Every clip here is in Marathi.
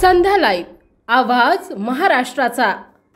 संध्या लाईव्ह आवाज महाराष्ट्राचा।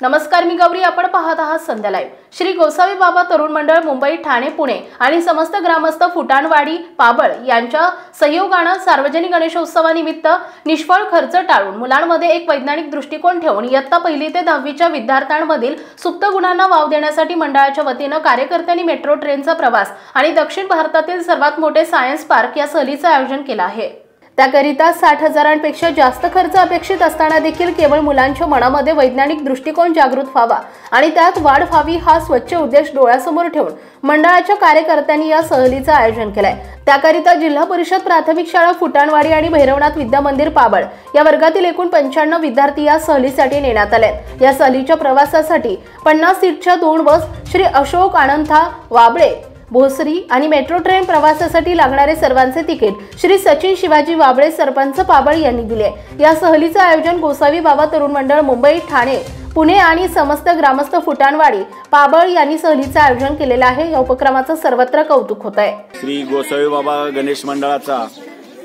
नमस्कार, मी गौरी, आपण पाहत आहात संध्या लाईव्ह। श्री गोसावी बाबा तरुण मंडळ मुंबई, ठाणे, पुणे आणि समस्त ग्रामस्थ फुटाणवाडी पाबळ यांच्या सहयोगाने सार्वजनिक गणेशोत्सवानिमित्त निष्फळ खर्च टाळून मुलांमध्ये एक वैज्ञानिक दृष्टिकोन ठेवून इयत्ता 1ली ते 10वीच्या विद्यार्थ्यांमधील सुप्त गुणांना वाव देण्यासाठी मंडळाच्या वतीने कार्यकर्त्यांनी मेट्रो ट्रेनचा प्रवास आणि दक्षिण भारतातील सर्वात मोठे सायन्स पार्क या सहलीचे आयोजन केले आहे। त्याकरिता 60,000पेक्षा जास्त खर्च अपेक्षित असताना देखील केवळ मुलांच्या मनामध्ये वैज्ञानिक दृष्टिकोन जागृत व्हावा आणि त्यात वाढ व्हावी हा स्वच्छ उद्देश डोळ्यासमोर ठेवून मंडळाच्या कार्यकर्त्यांनी या सहलीचे आयोजन केले। त्याकरिता जिल्हा परिषद प्राथमिक शाळा फुटाणवाडी आणि भैरवनाथ विद्या मंदिर पाबळ या वर्गातील एकूण 95 विद्यार्थी या सहलीसाठी नेण्यात आले। या सहलीच्या प्रवासासाठी 50 सीटच्या 2 बस, श्री अशोक आनंथा वाबळे भोसरी आणि मेट्रो ट्रेन प्रवासासाठी लागणारे सर्वांचे तिकीट श्री सचिन शिवाजी वाबळे सरपंच पाबळ यांनी दिले। या सहलीचे आयोजन गोसावी बाबा तरुण मंडळ मुंबई, ठाणे, पुणे आणि समस्त ग्रामस्थ फुटाणवाडी पाबळ यांनी सहलीचे आयोजन केलेले आहे। या उपक्रमाचं सर्वत्र कौतुक होत आहे। श्री गोसावी बाबा गणेश मंडळाचा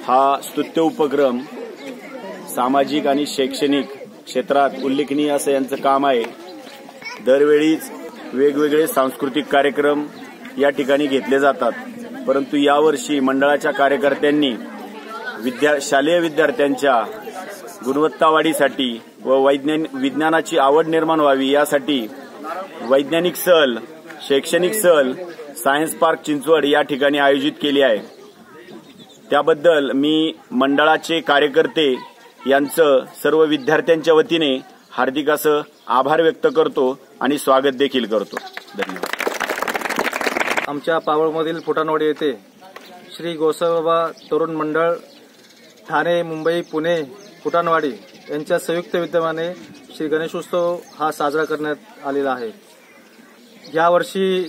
हा स्तुत्य उपक्रम सामाजिक आणि शैक्षणिक क्षेत्रात उल्लेखनीय असं यांचं काम आहे। दरवेळीच वेगवेगळे सांस्कृतिक कार्यक्रम या ठिकाणी घेतले जातात, परंतु यावर्षी मंडळाच्या कार्यकर्त्यांनी शालेय विद्यार्थ्यांच्या गुणवत्ता वाढीसाठी व विज्ञानाची आवड निर्माण व्हावी यासाठी वैज्ञानिक सहल, शैक्षणिक सहल सायन्स पार्क चिंचवड या ठिकाणी आयोजित केली आहे। त्याबद्दल मी मंडळाचे कार्यकर्ते यांचं सर्व विद्यार्थ्यांच्या वतीने हार्दिक असं आभार व्यक्त करतो आणि स्वागत देखील करतो। धन्यवाद। आमच्या पाबळमधील फुटाणवाडी येथे श्री गोसावी बाबा तरुण मंडळ ठाणे, मुंबई, पुणे, फुटाणवाडी यांच्या संयुक्त विद्यमाने श्री गणेशोत्सव हा साजरा करण्यात आलेला आहे। यावर्षी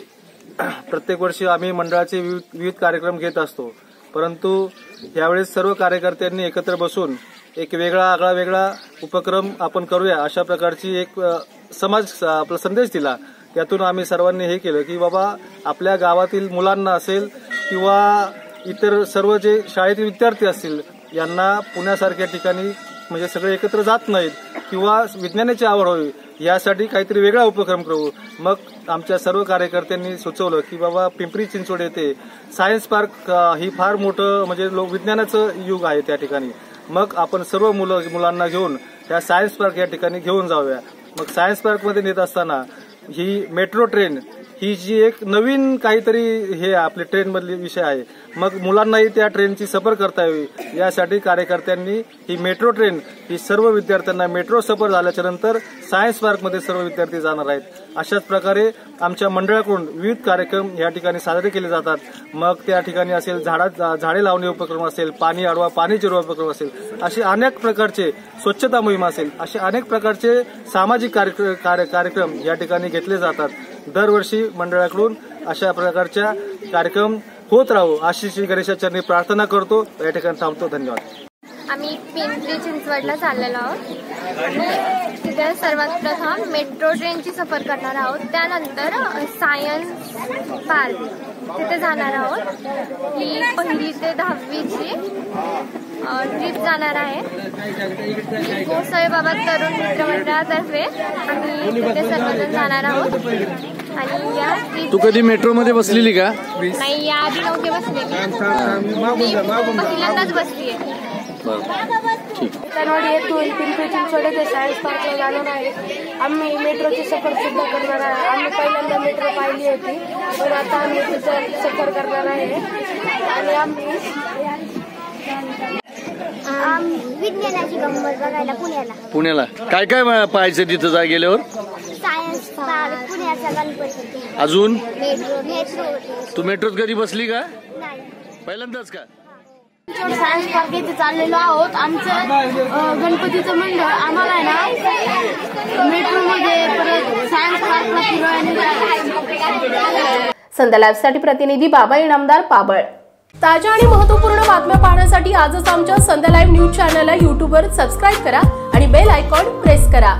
प्रत्येक वर्षी आम्ही मंडळाचे विविध कार्यक्रम घेत असतो, परंतु यावेळेस सर्व कार्यकर्त्यांनी एकत्र बसून एक वेगळा उपक्रम आपण करूया अशा प्रकारची एक आपला संदेश दिला। त्यातून आम्ही सर्वांनी हे केलं की बाबा आपल्या गावातील मुलांना असेल किंवा इतर सर्व जे शाळेतील विद्यार्थी असतील यांना पुण्यासारख्या ठिकाणी म्हणजे सगळे एकत्र जात नाहीत किंवा विज्ञानाची आवड व्हावी यासाठी काहीतरी वेगळा उपक्रम करू। मग आमच्या सर्व कार्यकर्त्यांनी सुचवलं की बाबा पिंपरी चिंचवड येथे सायन्स पार्क ही फार मोठं म्हणजे विज्ञानाचं युग आहे त्या ठिकाणी। मग आपण सर्व मुलांना घेऊन त्या सायन्स पार्क या ठिकाणी घेऊन जाऊया। मग सायन्स पार्कमध्ये नेत असताना ही मेट्रो ट्रेन ही जी एक नवीन काहीतरी हे आपले ट्रेन मधले विषय आहे, मग मुलांनाही त्या ट्रेनची सफर करता यावी यासाठी कार्यकर्त्यांनी ही मेट्रो ट्रेन ही सर्व विद्यार्थ्यांना मेट्रो सफर झाल्याच्या नंतर सायन्स पार्कमध्ये सर्व विद्यार्थी जाणार आहेत। अशाच प्रकारे आमच्या मंडळाकडून विविध कार्यक्रम या ठिकाणी साजरे केले जातात। मग त्या ठिकाणी असेल झाडे लावणे उपक्रम असेल, पाणी अडवा पाणी जिरवा उपक्रम असेल, असे अनेक प्रकारचे स्वच्छता मोहीम असेल, असे अनेक प्रकारचे सामाजिक कार्यक्रम या ठिकाणी घेतले जातात। दरवर्षी मंडळाकडून अशा प्रकारच्या कार्यक्रम होत राहू अशी श्री गणेशाचरणी प्रार्थना करतो। या ठिकाणी थांबतो। धन्यवाद। आम्ही पिंपरी चिंचवडला चाललेलो आहोत। तिथे सर्वात प्रथम मेट्रो ट्रेनची सफर करणार आहोत, त्यानंतर सायन्स पार्क तिथे जाणार आहोत। ही 1ली ते 10वीची ट्रिप जाणार आहे। गोसावी बाबा तरुण मित्र मंडळातर्फे आम्ही तिथे सर्वजण जाणार आहोत। आणि या तू कधी मेट्रो मध्ये बसलेली का? नाही, याआधी नव्हते बसलेली, पहिल्यांदाच बसली आहे। फुटाणवाडी येथून पिंपरी चिंचवड येथे सायन्स पार्कला जाणार आहे। आम्ही मेट्रोची सफर सुद्धा करणार आहे। आम्ही पहिल्यांदा मेट्रो पाहिली होती, पण आता आम्ही तिथं सफर करणार आहे। आणि आम्ही विज्ञानाची गंमत बघायला पुण्याला काय काय पाहायचं तिथं जा गेल्यावर? सायन्स पार्क, पुण्याचा गणपती, अजून मेट्रो। तू मेट्रोत कधी बसली का? नाही, पहिल्यांदाच का? सायन्स पार्क येथे चाललेलो आहोत। आमचं गणपतीचं मंडळ आम्हाला आहे ना मेट्रोमध्ये परत सायन्स पार्कला फिरवायला। संध्या लाईव्हसाठी प्रतिनिधी बाबा इनामदार पाबळ। ताज्या आणि महत्त्वपूर्ण बातम्या पाहण्यासाठी आजच आमच्या संध्या लाईव्ह न्यूज चॅनलला YouTubeवर सबस्क्राईब करा आणि बेल आयकॉन प्रेस करा।